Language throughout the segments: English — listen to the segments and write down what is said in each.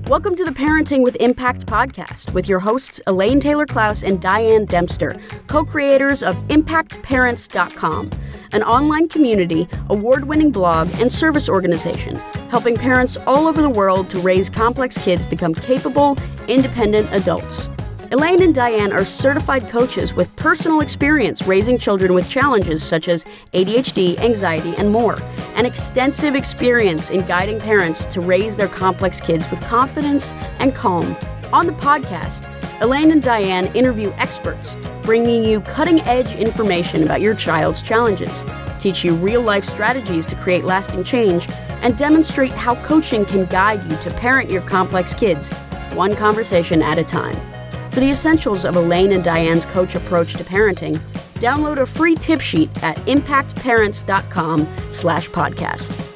Welcome to the Parenting with Impact podcast with your hosts Elaine Taylor-Klaus and Diane Dempster, co-creators of impactparents.com, an online community, award-winning blog, and service organization helping parents all over the world to raise complex kids become capable, independent adults. Elaine and Diane are certified coaches with personal experience raising children with challenges such as ADHD, anxiety, and more, and extensive experience in guiding parents to raise their complex kids with confidence and calm. On the podcast, Elaine and Diane interview experts, bringing you cutting-edge information about your child's challenges, teach you real-life strategies to create lasting change, and demonstrate how coaching can guide you to parent your complex kids, one conversation at a time. For the essentials of Elaine and Diane's coach approach to parenting, download a free tip sheet at impactparents.com/podcast.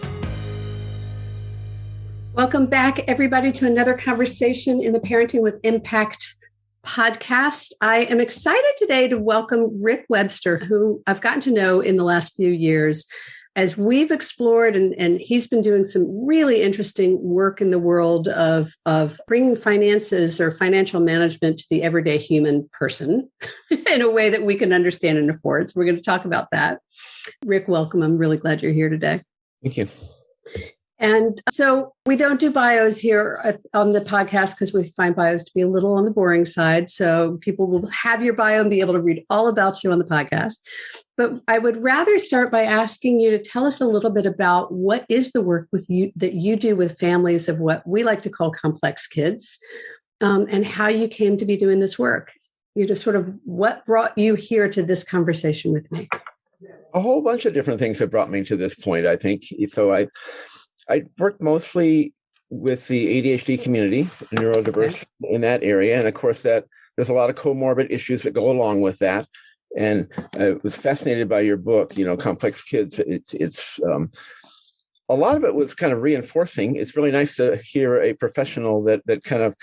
Welcome back, everybody, to another conversation in the Parenting with Impact podcast. I am excited today to welcome Rick Webster, who I've gotten to know in the last few years as we've explored, and he's been doing some really interesting work in the world of bringing finances or financial management to the everyday human person in a way that we can understand and afford. So we're going to talk about that. Rick, welcome. I'm really glad you're here today. Thank you. And so we don't do bios here on the podcast because we find bios to be a little on the boring side. So people will have your bio and be able to read all about you on the podcast. But I would rather start by asking you to tell us a little bit about what is the work with you that you do with families of what we like to call complex kids, and how you came to be doing this work. You just sort of what brought you here to this conversation with me. A whole bunch of different things have brought me to this point, I think. So I work mostly with the ADHD community, neurodiverse in that area. And of course, that there's a lot of comorbid issues that go along with that. And I was fascinated by your book, Complex Kids. It's a lot of it was kind of reinforcing. It's really nice to hear a professional that kind of,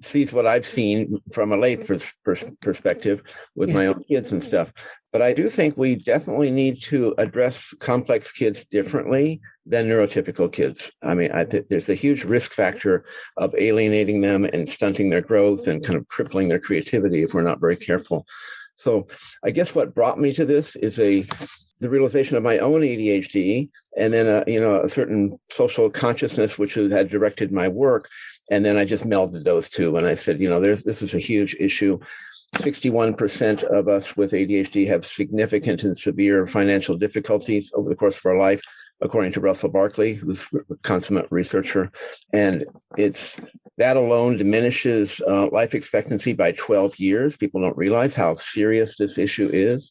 sees what I've seen from a lay perspective with my own kids and stuff. But I do think we definitely need to address complex kids differently than neurotypical kids. I mean, there's a huge risk factor of alienating them and stunting their growth and kind of crippling their creativity if we're not very careful. So I guess what brought me to this is the realization of my own ADHD, and then a certain social consciousness which had directed my work. And then I just melded those two, and I said, this is a huge issue. 61% of us with ADHD have significant and severe financial difficulties over the course of our life, according to Russell Barkley, who's a consummate researcher. And that alone diminishes life expectancy by 12 years. People don't realize how serious this issue is.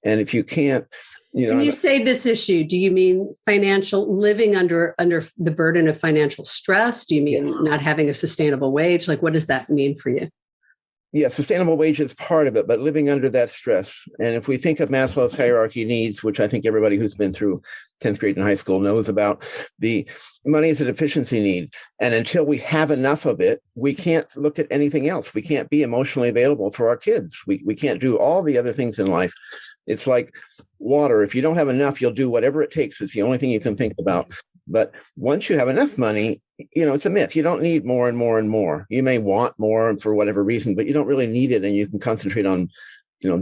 And if you can't, when you say this issue, do you mean financial living under the burden of financial stress? Do you mean not having a sustainable wage? Like, what does that mean for you? Yeah, sustainable wage is part of it, but living under that stress. And if we think of Maslow's hierarchy of needs, which I think everybody who's been through 10th grade and high school knows about, the money is a deficiency need. And until we have enough of it, we can't look at anything else. We can't be emotionally available for our kids. We can't do all the other things in life. It's like water. If you don't have enough, you'll do whatever it takes. It's the only thing you can think about. But once you have enough money, it's a myth. You don't need more and more and more. You may want more for whatever reason, but you don't really need it. And you can concentrate on,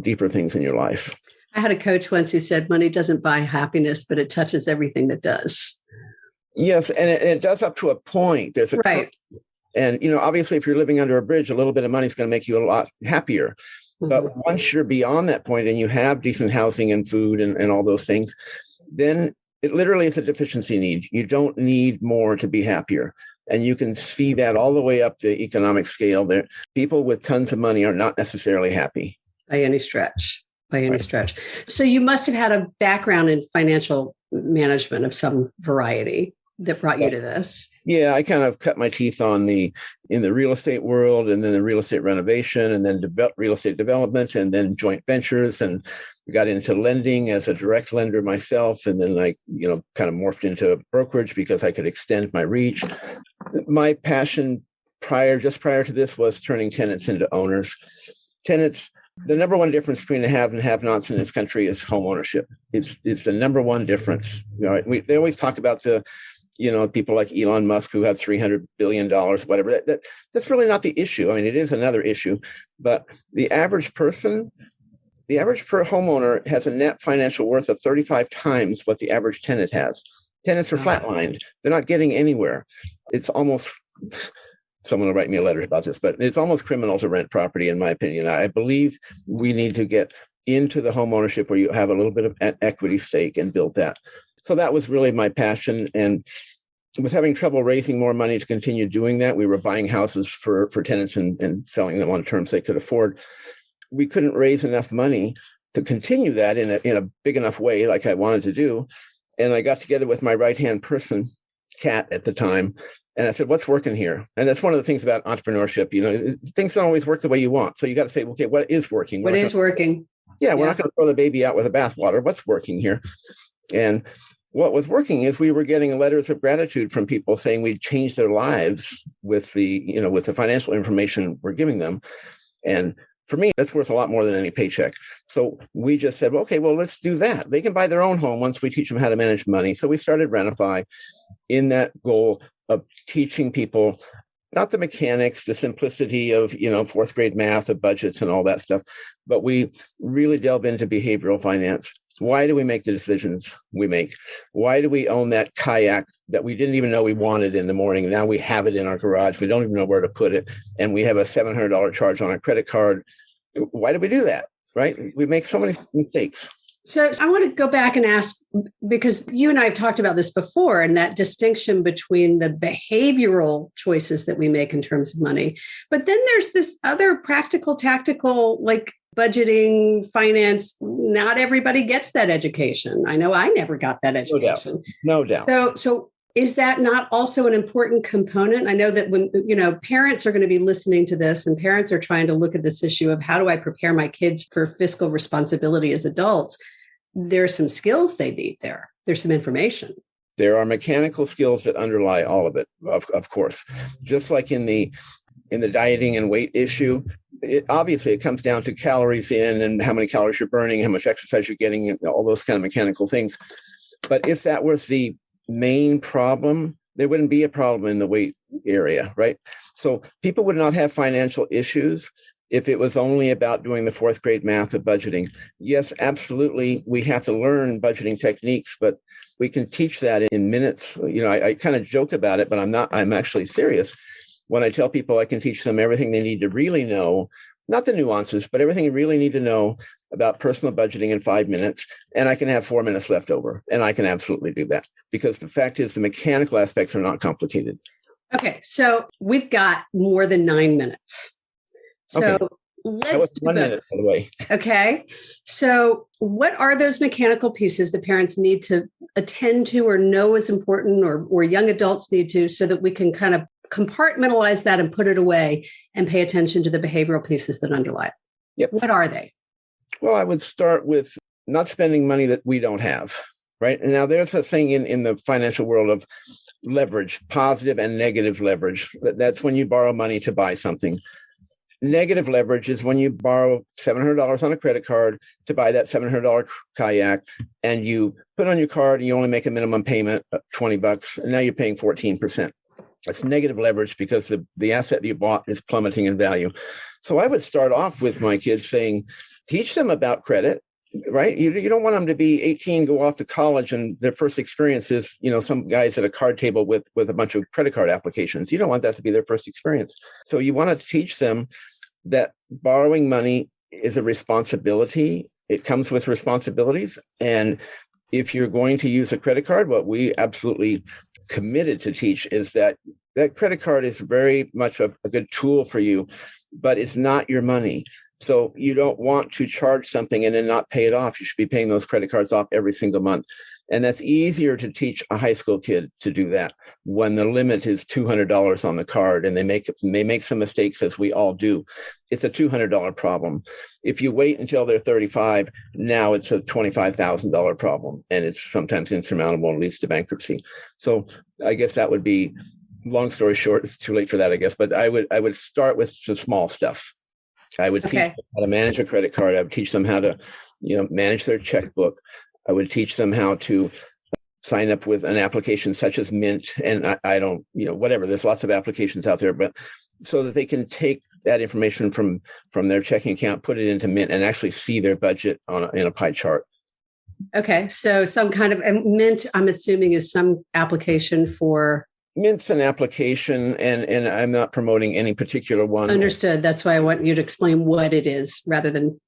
deeper things in your life. I had a coach once who said, money doesn't buy happiness, but it touches everything that does. Yes. And it does up to a point. There's a right. And, obviously, if you're living under a bridge, a little bit of money is going to make you a lot happier. But once you're beyond that point and you have decent housing and food and all those things, then it literally is a deficiency need. You don't need more to be happier. And you can see that all the way up the economic scale. There, people with tons of money are not necessarily happy. By any stretch. So you must have had a background in financial management of some variety that brought you to this. Yeah, I kind of cut my teeth in the real estate world, and then the real estate renovation, and then real estate development, and then joint ventures, and got into lending as a direct lender myself, and then I, kind of morphed into a brokerage because I could extend my reach. My passion just prior to this was turning tenants into owners. Tenants, the number one difference between the have and have-nots in this country is home ownership. It's the number one difference. They always talk about the people like Elon Musk who have $300 billion, whatever. That's really not the issue. I mean, it is another issue, but the average person, the average per homeowner has a net financial worth of 35 times what the average tenant has. Tenants are flatlined. They're not getting anywhere. It's almost, someone will write me a letter about this, but it's almost criminal to rent property, in my opinion. I believe we need to get into the home ownership where you have a little bit of an equity stake and build that. So that was really my passion, and was having trouble raising more money to continue doing that. We were buying houses for tenants and selling them on terms they could afford. We couldn't raise enough money to continue that in a big enough way like I wanted to do. And I got together with my right-hand person, Kat, at the time, and I said, what's working here? And that's one of the things about entrepreneurship. Things don't always work the way you want. So you got to say, okay, what is working? What is working? Yeah, we're not going to throw the baby out with the bathwater. What's working here? And what was working is we were getting letters of gratitude from people saying we'd changed their lives with the financial information we're giving them. And for me, that's worth a lot more than any paycheck. So we just said, okay, well, let's do that. They can buy their own home once we teach them how to manage money. So we started Rena-Fi in that goal of teaching people not the mechanics, the simplicity of, fourth grade math, of budgets and all that stuff, but we really delve into behavioral finance. Why do we make the decisions we make? Why do we own that kayak that we didn't even know we wanted in the morning? Now we have it in our garage. We don't even know where to put it. And we have a $700 charge on our credit card. Why do we do that? Right? We make so many mistakes. So I want to go back and ask, because you and I have talked about this before, and that distinction between the behavioral choices that we make in terms of money. But then there's this other practical, tactical, like budgeting, finance. Not everybody gets that education. I know I never got that education. No doubt. So is that not also an important component? I know that when, parents are going to be listening to this, and parents are trying to look at this issue of how do I prepare my kids for fiscal responsibility as adults? There's some skills they need there. There's some information. There are mechanical skills that underlie all of it, of course. Just like in the dieting and weight issue, it comes down to calories in and how many calories you're burning, how much exercise you're getting, and all those kind of mechanical things. But if that was the main problem, there wouldn't be a problem in the weight area, right? So people would not have financial issues if it was only about doing the fourth grade math of budgeting. Yes, absolutely, we have to learn budgeting techniques, but we can teach that in minutes. I kind of joke about it, but I'm actually serious when I tell people I can teach them everything they need to really know, not the nuances, but everything you really need to know about personal budgeting in 5 minutes. And I can have 4 minutes left over. And I can absolutely do that, because the fact is the mechanical aspects are not complicated. Okay. So we've got more than 9 minutes. So okay. Let's do 1 minute, by the way. Okay. So what are those mechanical pieces the parents need to attend to or know is important, or young adults need to, so that we can kind of compartmentalize that and put it away and pay attention to the behavioral pieces that underlie it? Yep. What are they? Well, I would start with not spending money that we don't have, right? And now there's a thing in the financial world of leverage, positive and negative leverage. That's when you borrow money to buy something. Negative leverage is when you borrow $700 on a credit card to buy that $700 kayak, and you put on your card and you only make a minimum payment of $20, and now you're paying 14%. That's negative leverage because the asset you bought is plummeting in value. So I would start off with my kids saying, teach them about credit, right? You don't want them to be 18, go off to college, and their first experience is, some guys at a card table with a bunch of credit card applications. You don't want that to be their first experience. So you want to teach them that borrowing money is a responsibility. It comes with responsibilities. And if you're going to use a credit card, what we absolutely committed to teach is that credit card is very much a good tool for you, but it's not your money. So you don't want to charge something and then not pay it off. You should be paying those credit cards off every single month. And that's easier to teach a high school kid to do that when the limit is $200 on the card and they make some mistakes, as we all do. It's a $200 problem. If you wait until they're 35, now it's a $25,000 problem, and it's sometimes insurmountable and leads to bankruptcy. So I guess that would be, long story short, it's too late for that, I guess, but I would start with the small stuff. I would teach them how to manage a credit card. I would teach them how to, manage their checkbook. I would teach them how to sign up with an application such as Mint, and I don't, whatever. There's lots of applications out there, but so that they can take that information from their checking account, put it into Mint, and actually see their budget in a pie chart. Okay, so some kind of Mint, I'm assuming, is some application for. Mint's an application, and I'm not promoting any particular one. Understood. That's why I want you to explain what it is rather than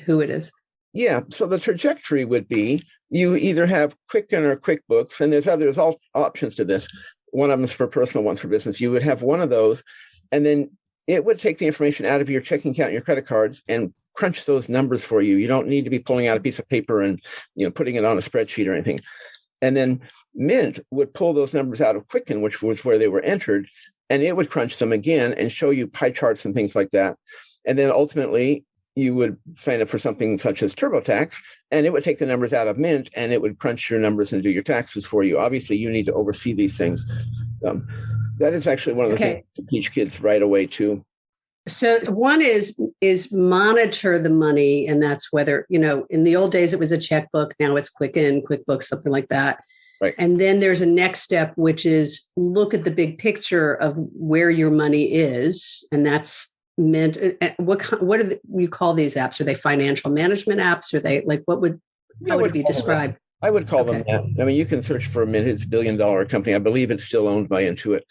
who it is. Yeah. So the trajectory would be you either have Quicken or QuickBooks, and there's all options to this. One of them is for personal, one's for business. You would have one of those, and then it would take the information out of your checking account and your credit cards and crunch those numbers for you. You don't need to be pulling out a piece of paper and putting it on a spreadsheet or anything. And then Mint would pull those numbers out of Quicken, which was where they were entered, and it would crunch them again and show you pie charts and things like that. And then ultimately, you would sign up for something such as TurboTax, and it would take the numbers out of Mint, and it would crunch your numbers and do your taxes for you. Obviously, you need to oversee these things. That is actually one of the things to teach kids right away, too. So one is monitor the money, and that's whether, in the old days, it was a checkbook. Now it's Quicken, QuickBooks, something like that. Right. And then there's a next step, which is look at the big picture of where your money is, and that's Mint. What do you call these apps? Are they financial management apps? Are they how would it be described? I would call them that. I mean, you can search for Mint. It's a $1 billion company. I believe it's still owned by Intuit.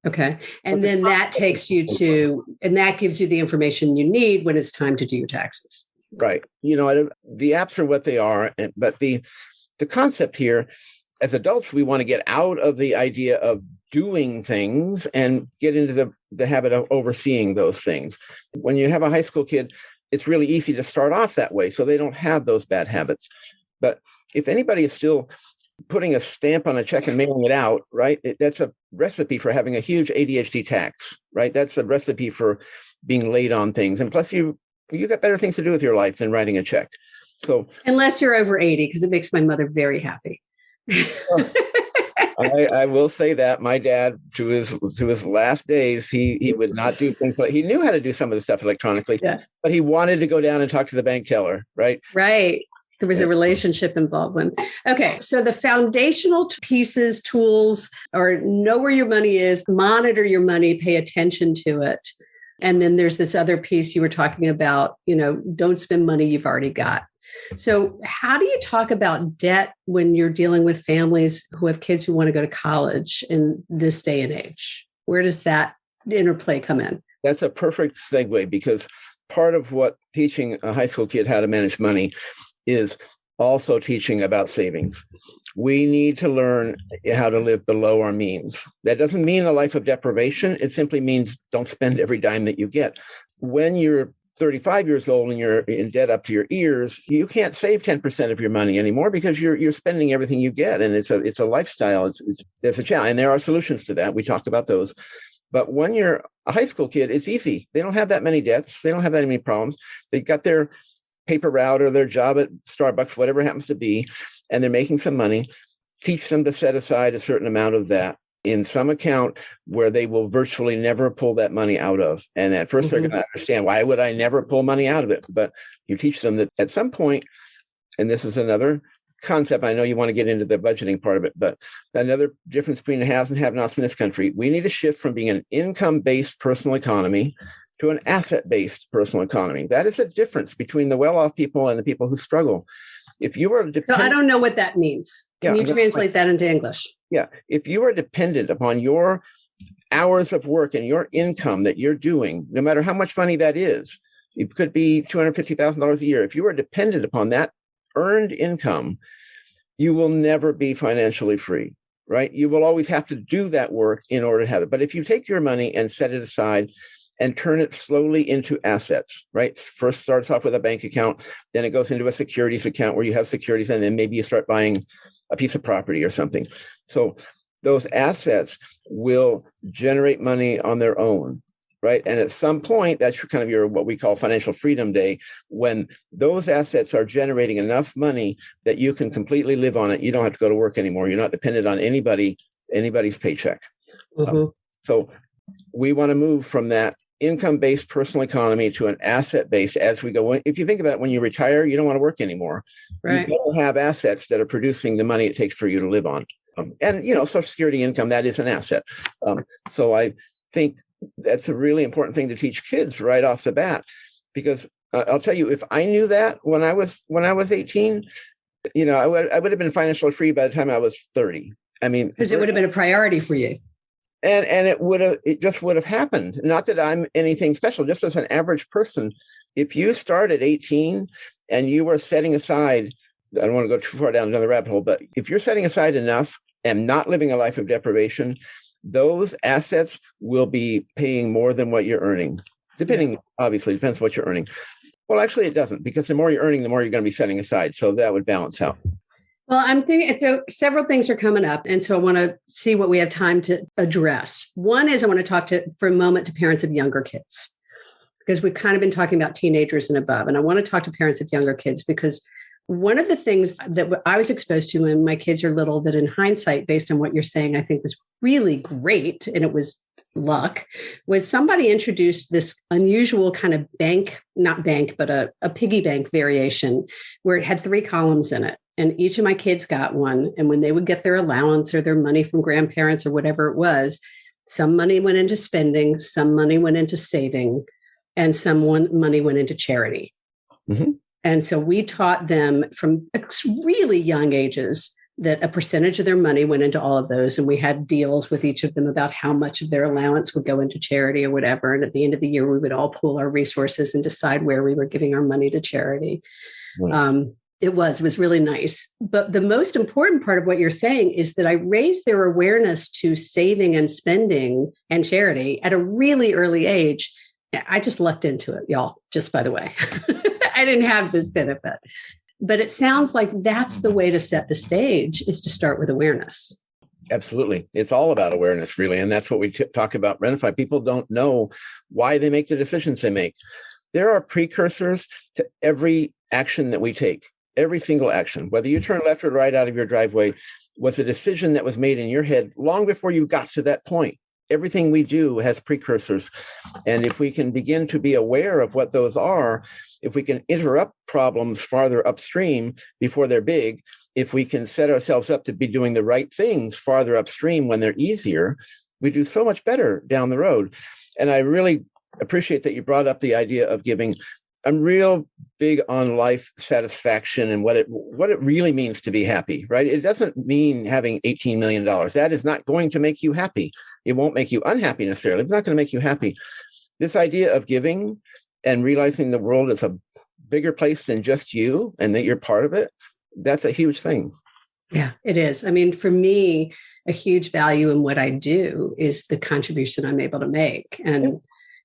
Okay. And then that takes you and that gives you the information you need when it's time to do your taxes. Right. The apps are what they are. But the concept here, as adults, we want to get out of the idea of doing things and get into the habit of overseeing those things. When you have a high school kid, it's really easy to start off that way, so they don't have those bad habits. But if anybody is still putting a stamp on a check and mailing it out, right, that's a recipe for having a huge ADHD tax, right? That's a recipe for being late on things. And plus, you got better things to do with your life than writing a check. So unless you're over 80, because it makes my mother very happy. I will say that my dad, to his last days, he would not do things he knew how to do some of the stuff electronically, but he wanted to go down and talk to the bank teller, right? Right. There was a relationship involved with. Okay. So the foundational pieces, tools, or know where your money is, monitor your money, pay attention to it. And then there's this other piece you were talking about, don't spend money you've already got. So how do you talk about debt when you're dealing with families who have kids who want to go to college in this day and age? Where does that interplay come in? That's a perfect segue, because part of what teaching a high school kid how to manage money is also teaching about savings. We need to learn how to live below our means. That doesn't mean a life of deprivation. It simply means don't spend every dime that you get. When you're 35 years old and you're in debt up to your ears, you can't save 10% of your money anymore because you're spending everything you get. And it's a lifestyle. There's a challenge, and there are solutions to that. We talked about those. But when you're a high school kid, it's easy. They don't have that many debts. They don't have that many problems. They've got their paper route or their job at Starbucks, whatever it happens to be, and they're making some money. Teach them to set aside a certain amount of that in some account where they will virtually never pull that money out of. And at first they're going to understand, why would I never pull money out of it? But you teach them that at some point, and this is another concept, I know you want to get into the budgeting part of it, but another difference between the haves and have-nots in this country, we need to shift from being an income-based personal economy to an asset-based personal economy. That is a difference between the well-off people and the people who struggle. If you are So I don't know what that means. Can you translate that into English? Yeah. If you are dependent upon your hours of work and your income that you're doing, no matter how much money that is, it could be $250,000 a year. If you are dependent upon that earned income, you will never be financially free, right? You will always have to do that work in order to have it. But if you take your money and set it aside and turn it slowly into assets, right? First starts off with a bank account, then it goes into a securities account where you have securities, and then maybe you start buying a piece of property or something. So those assets will generate money on their own, right? And at some point, that's kind of your what we call financial freedom day, when those assets are generating enough money that you can completely live on it. You don't have to go to work anymore. You're not dependent on anybody's paycheck. So we want to move from that income-based personal economy to an asset-based as we go. If you think about it, when you retire, you don't want to work anymore. Right. You don't have assets that are producing the money it takes for you to live on. And, Social Security income, that is an asset. So I think that's a really important thing to teach kids right off the bat, because I'll tell you, if I knew that when I was 18, I would have been financially free by the time I was 30. I mean, because it would have been a priority for you. And it just would have happened. Not that I'm anything special, just as an average person. If you start at 18 and you were setting aside, I don't want to go too far down another rabbit hole, but if you're setting aside enough and not living a life of deprivation, those assets will be paying more than what you're earning. Obviously, depends what you're earning. Well, actually, it doesn't, because the more you're earning, the more you're going to be setting aside. So that would balance out. Well, I'm thinking, so several things are coming up. And so I want to see what we have time to address. One is I want to talk for a moment to parents of younger kids, because we've kind of been talking about teenagers and above. And I want to talk to parents of younger kids, because one of the things that I was exposed to when my kids are little, that in hindsight, based on what you're saying, I think was really great, and it was luck, was somebody introduced this unusual kind of not bank, but a piggy bank variation where it had 3 columns in it. And each of my kids got one. And when they would get their allowance or their money from grandparents or whatever it was, some money went into spending, some money went into saving, and money went into charity. Mm-hmm. And so we taught them from really young ages that a percentage of their money went into all of those. And we had deals with each of them about how much of their allowance would go into charity or whatever. And at the end of the year, we would all pool our resources and decide where we were giving our money to charity. Nice. It was really nice. But the most important part of what you're saying is that I raised their awareness to saving and spending and charity at a really early age. I just lucked into it, y'all, just by the way. I didn't have this benefit. But it sounds like that's the way to set the stage, is to start with awareness. Absolutely. It's all about awareness, really. And that's what we talk about Rena-Fi. People don't know why they make the decisions they make. There are precursors to every action that we take. Every single action, whether you turn left or right out of your driveway, was a decision that was made in your head long before you got to that point. Everything we do has precursors. And if we can begin to be aware of what those are, if we can interrupt problems farther upstream before they're big, if we can set ourselves up to be doing the right things farther upstream when they're easier, we do so much better down the road. And I really appreciate that you brought up the idea of giving. I'm real big on life satisfaction and what it really means to be happy, right? It doesn't mean having $18 million. That is not going to make you happy. It won't make you unhappy necessarily. It's not going to make you happy. This idea of giving and realizing the world is a bigger place than just you and that you're part of it, that's a huge thing. Yeah, it is. I mean, for me, a huge value in what I do is the contribution I'm able to make. And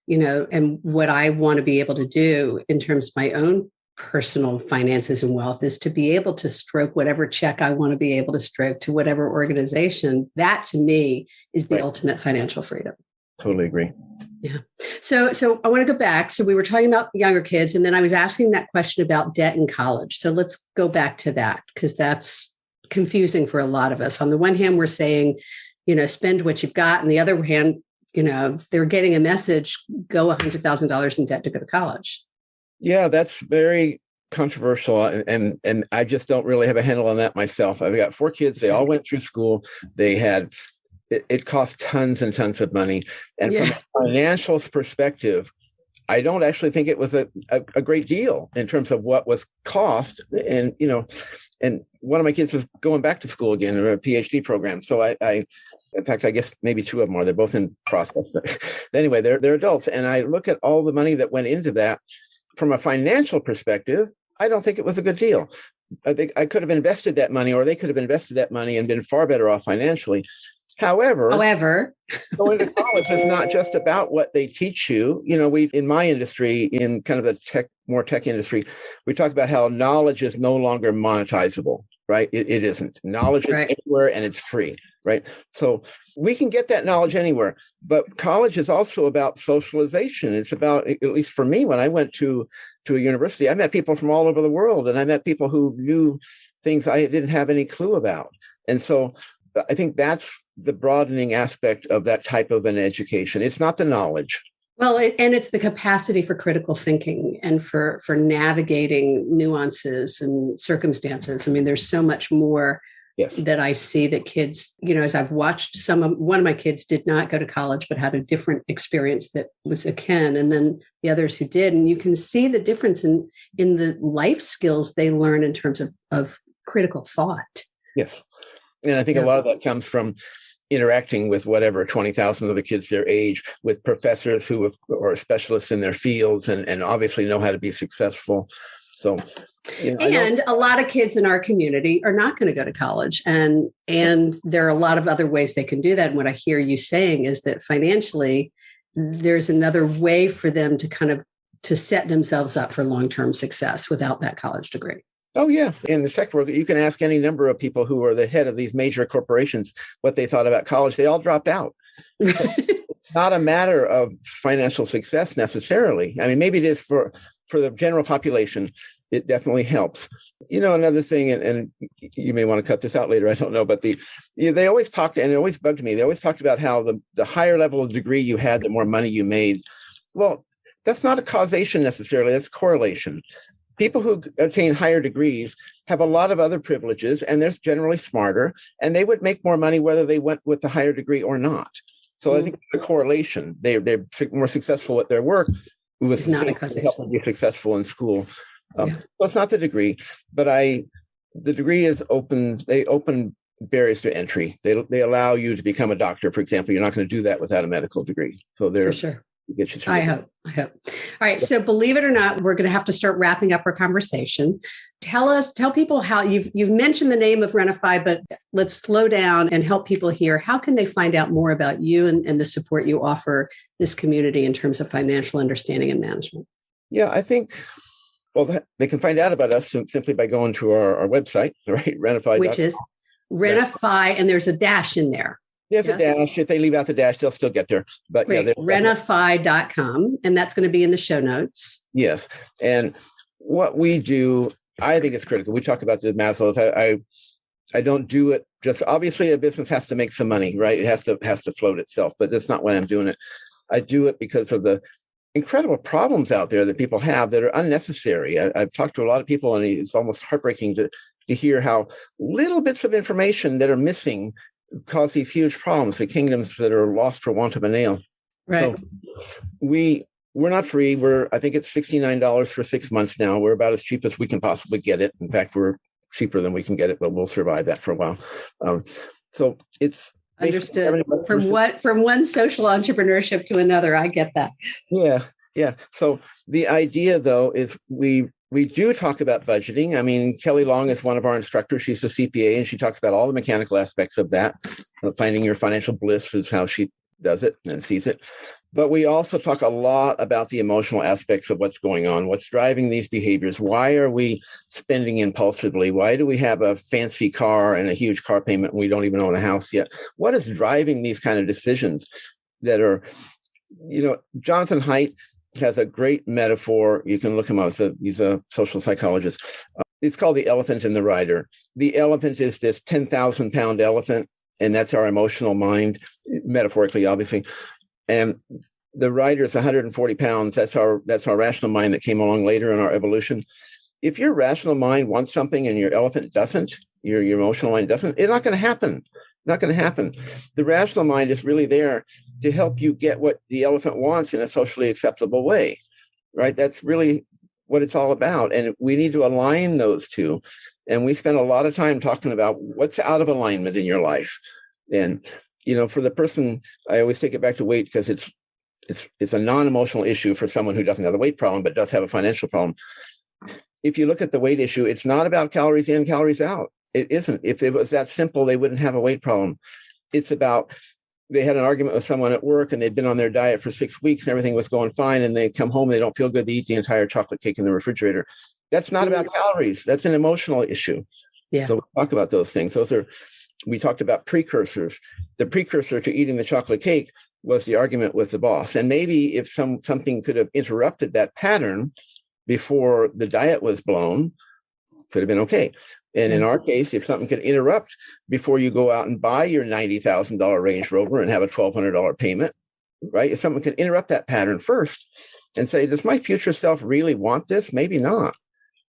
and what I want to be able to do in terms of my own personal finances and wealth is to be able to stroke whatever check I want to be able to stroke to whatever organization. That to me is the ultimate financial freedom. Totally agree. Yeah. So I want to go back. So we were talking about younger kids, and then I was asking that question about debt in college. So let's go back to that, because that's confusing for a lot of us. On the one hand, we're saying, spend what you've got. On the other hand, they're getting a message, go $100,000 in debt to go to college. Yeah, that's very controversial. And I just don't really have a handle on that myself. I've got 4 kids. They all went through school. It cost tons and tons of money. And from a financial perspective, I don't actually think it was a great deal in terms of what was cost. And, and one of my kids is going back to school again in a PhD program. So in fact, I guess maybe 2 of them are. They're both in process. But anyway, they're adults. And I look at all the money that went into that. From a financial perspective, I don't think it was a good deal. I think I could have invested that money, or they could have invested that money and been far better off financially. However, going to college is not just about what they teach you. We, in my industry, in kind of the more tech industry, we talk about how knowledge is no longer monetizable, right? It isn't. Knowledge is anywhere and it's free, right? So we can get that knowledge anywhere. But college is also about socialization. It's about, at least for me, when I went to a university, I met people from all over the world, and I met people who knew things I didn't have any clue about. And so I think that's the broadening aspect of that type of an education. It's not the knowledge. Well, and it's the capacity for critical thinking and for navigating nuances and circumstances. I mean, there's so much more Yes. that I see that kids, as I've watched one of my kids did not go to college, but had a different experience that was akin, and then the others who did. And you can see the difference in the life skills they learn in terms of critical thought. Yes. And I think a lot of that comes from interacting with whatever 20,000 other kids their age, with professors who are specialists in their fields and obviously know how to be successful. So, and a lot of kids in our community are not going to go to college, and there are a lot of other ways they can do that. And what I hear you saying is that financially, there's another way for them to set themselves up for long-term success without that college degree. Oh, yeah. In the tech world, you can ask any number of people who are the head of these major corporations what they thought about college. They all dropped out. It's not a matter of financial success necessarily. I mean, maybe it is for the general population. It definitely helps. Another thing, and you may want to cut this out later, I don't know, but they always talked, and it always bugged me, they always talked about how the higher level of degree you had, the more money you made. Well, that's not a causation necessarily, that's correlation. People who attain higher degrees have a lot of other privileges, and they're generally smarter, and they would make more money whether they went with the higher degree or not. So I think it's a correlation. They're more successful at their work. It was not a causation. Help them be successful in school. So it's not the degree, but the degree is open. They open barriers to entry. They allow you to become a doctor, for example. You're not going to do that without a medical degree. So they're for sure. Get you through. I hope. All right. So believe it or not, we're going to have to start wrapping up our conversation. Tell people how you've mentioned the name of Rena-Fi, but let's slow down and help people hear. How can they find out more about you and the support you offer this community in terms of financial understanding and management? Yeah, I think, they can find out about us simply by going to our website, right? Rena-Fi. Which is Rena-Fi, and there's a dash in there. There's a dash. If they leave out the dash, they'll still get there. But Rena-Fi.com, and that's going to be in the show notes. Yes. And what we do, I think it's critical. We talk about the Maslow's. I don't do it just, obviously a business has to make some money, right? It has to float itself, but that's not why I'm doing it. I do it because of the incredible problems out there that people have that are unnecessary. I've talked to a lot of people, and it's almost heartbreaking to hear how little bits of information that are missing cause these huge problems, the kingdoms that are lost for want of a nail. Right. So we're not free. I think it's $69 for 6 months now. We're about as cheap as we can possibly get it. In fact, we're cheaper than we can get it, but we'll survive that for a while. So it's understood. From one social entrepreneurship to another, I get that. Yeah. So the idea, though, is we do talk about budgeting. I mean, Kelly Long is one of our instructors. She's a CPA, and she talks about all the mechanical aspects of that. Finding your financial bliss is how she does it and sees it. But we also talk a lot about the emotional aspects of what's going on, what's driving these behaviors. Why are we spending impulsively? Why do we have a fancy car and a huge car payment and we don't even own a house yet? What is driving these kind of decisions that are, Jonathan Haidt has a great metaphor. You can look him up. He's a social psychologist. It's called the elephant and the rider. The elephant is this 10,000-pound elephant, and that's our emotional mind, metaphorically, obviously. And the rider is 140 pounds. That's our rational mind that came along later in our evolution. If your rational mind wants something and your elephant doesn't, your emotional mind doesn't, it's not going to happen. Not going to happen. The rational mind is really there to help you get what the elephant wants in a socially acceptable way, right? That's really what it's all about. And we need to align those two. And we spend a lot of time talking about what's out of alignment in your life. And, for the person, I always take it back to weight because it's a non-emotional issue for someone who doesn't have a weight problem, but does have a financial problem. If you look at the weight issue, it's not about calories in, calories out. It isn't. If it was that simple, they wouldn't have a weight problem. It's about, they had an argument with someone at work and they'd been on their diet for 6 weeks and everything was going fine, and they come home and they don't feel good. They eat the entire chocolate cake in the refrigerator. That's not about calories. That's an emotional issue. Yeah. So we talk about those things. We talked about precursors. The precursor to eating the chocolate cake was the argument with the boss. And maybe if something could have interrupted that pattern before the diet was blown, could have been okay. And in our case, if something could interrupt before you go out and buy your $90,000 Range Rover and have a $1,200 payment, right? If someone can interrupt that pattern first and say, does my future self really want this? Maybe not.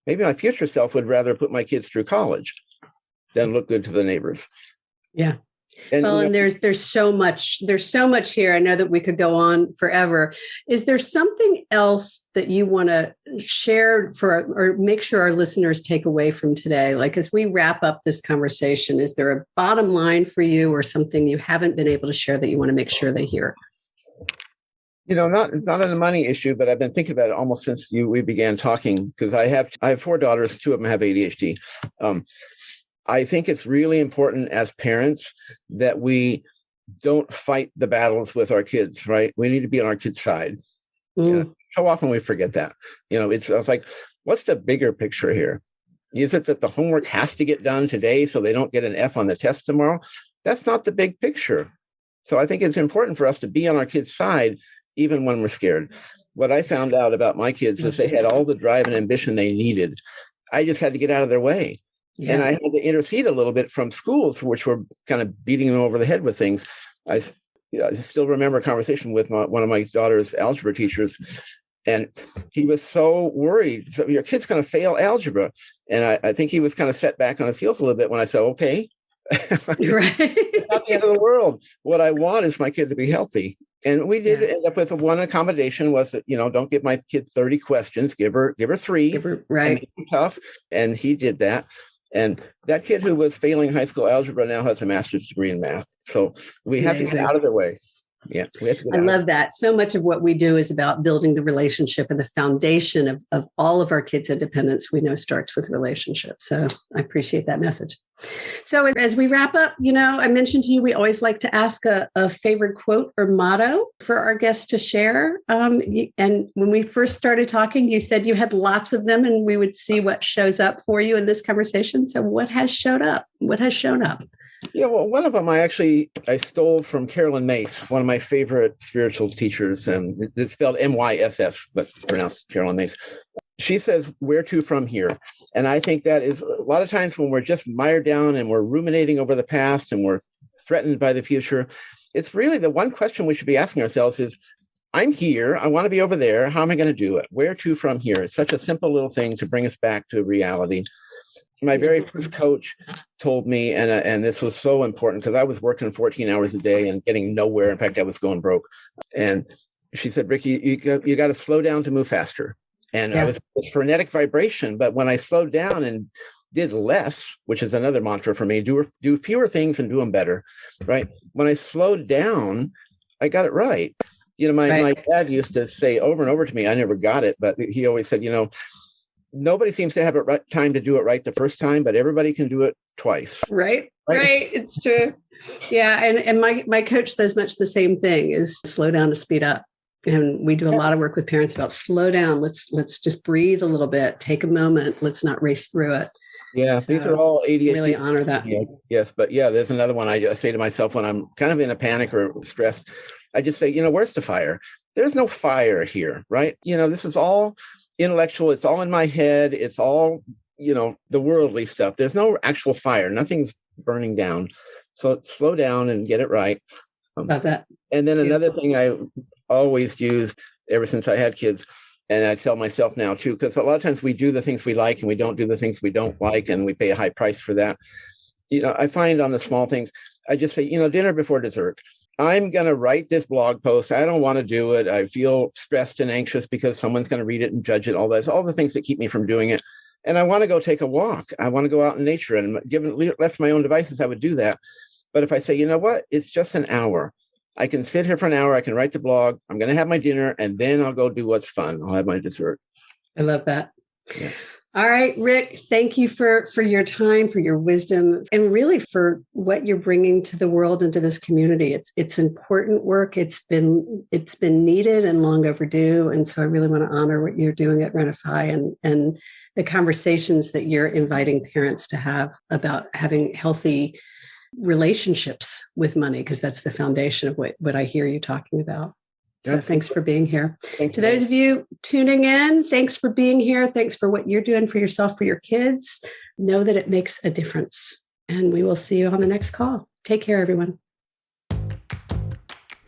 Maybe my future self would rather put my kids through college than look good to the neighbors. Yeah. And, well, and there's so much here. I know that we could go on forever. Is there something else that you want to share or make sure our listeners take away from today? Like, as we wrap up this conversation, is there a bottom line for you or something you haven't been able to share that you want to make sure they hear? Not a money issue, but I've been thinking about it almost since we began talking, because I have 4 daughters, 2 of them have ADHD. I think it's really important as parents that we don't fight the battles with our kids, right? We need to be on our kids' side. So often we forget that. It's like, what's the bigger picture here? Is it that the homework has to get done today so they don't get an F on the test tomorrow? That's not the big picture. So I think it's important for us to be on our kids' side, even when we're scared. What I found out about my kids is they had all the drive and ambition they needed. I just had to get out of their way. Yeah. And I had to intercede a little bit from schools, which were kind of beating them over the head with things. I still remember a conversation with one of my daughter's algebra teachers, and he was so worried. So, your kid's going to fail algebra. And I think he was kind of set back on his heels a little bit when I said, okay, right. It's not the end of the world. What I want is my kid to be healthy. And we did end up with one accommodation was that, don't give my kid 30 questions, give her 3. Right. And make tough. And he did that. And that kid who was failing high school algebra now has a master's degree in math. So we have to get out of their way. Yeah. I love that. So much of what we do is about building the relationship, and the foundation of all of our kids' independence, we know, starts with relationships. So I appreciate that message. So as we wrap up, I mentioned to you, we always like to ask a favorite quote or motto for our guests to share. And when we first started talking, you said you had lots of them and we would see what shows up for you in this conversation. So what has showed up? What has shown up? Yeah, well, one of them I stole from Carolyn Mace, one of my favorite spiritual teachers, and it's spelled MYSS, but pronounced Carolyn Mace. She says, where to from here? And I think that is a lot of times when we're just mired down and we're ruminating over the past and we're threatened by the future, it's really the one question we should be asking ourselves is, I'm here, I want to be over there, how am I going to do it? Where to from here? It's such a simple little thing to bring us back to reality. My very first coach told me, and this was so important because I was working 14 hours a day and getting nowhere. In fact, I was going broke. And she said, Ricky, you got to slow down to move faster. And I was frenetic vibration. But when I slowed down and did less, which is another mantra for me, do fewer things and do them better, right? When I slowed down, I got it right. My dad used to say over and over to me, I never got it, but he always said, nobody seems to have a time to do it right the first time, but everybody can do it twice. Right. It's true. Yeah. And my coach says much the same thing, is slow down to speed up. And we do a lot of work with parents about slow down. Let's just breathe a little bit, take a moment. Let's not race through it. Yeah. So these are all ADHD. Really honor that. Yeah, yes. But there's another one I say to myself when I'm kind of in a panic or stressed. I just say, where's the fire? There's no fire here, right? This is all intellectual. It's all in my head. It's all, the worldly stuff. There's no actual fire. Nothing's burning down. So slow down and get it right. Love that. And then another thing I always used ever since I had kids, and I tell myself now too, because a lot of times we do the things we like and we don't do the things we don't like, and we pay a high price for that. I find on the small things, I just say, dinner before dessert. I'm going to write this blog post. I don't want to do it. I feel stressed and anxious because someone's going to read it and judge it. All the things that keep me from doing it. And I want to go take a walk. I want to go out in nature. And left to my own devices, I would do that. But if I say, what, it's just an hour. I can sit here for an hour. I can write the blog. I'm going to have my dinner, and then I'll go do what's fun. I'll have my dessert. I love that. Yeah. All right, Rick, thank you for your time, for your wisdom, and really for what you're bringing to the world and to this community. It's important work. It's been needed and long overdue. And so I really want to honor what you're doing at Rena-Fi and the conversations that you're inviting parents to have about having healthy relationships with money, because that's the foundation of what I hear you talking about. So thanks for being here. To those of you tuning in, thanks for being here. Thanks for what you're doing for yourself, for your kids. Know that it makes a difference. And we will see you on the next call. Take care, everyone.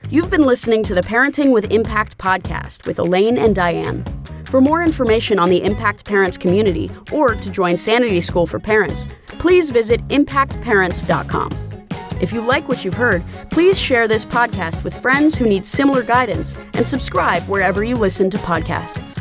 You've been listening to the Parenting with Impact podcast with Elaine and Diane. For more information on the Impact Parents community or to join Sanity School for Parents, please visit impactparents.com. If you like what you've heard, please share this podcast with friends who need similar guidance and subscribe wherever you listen to podcasts.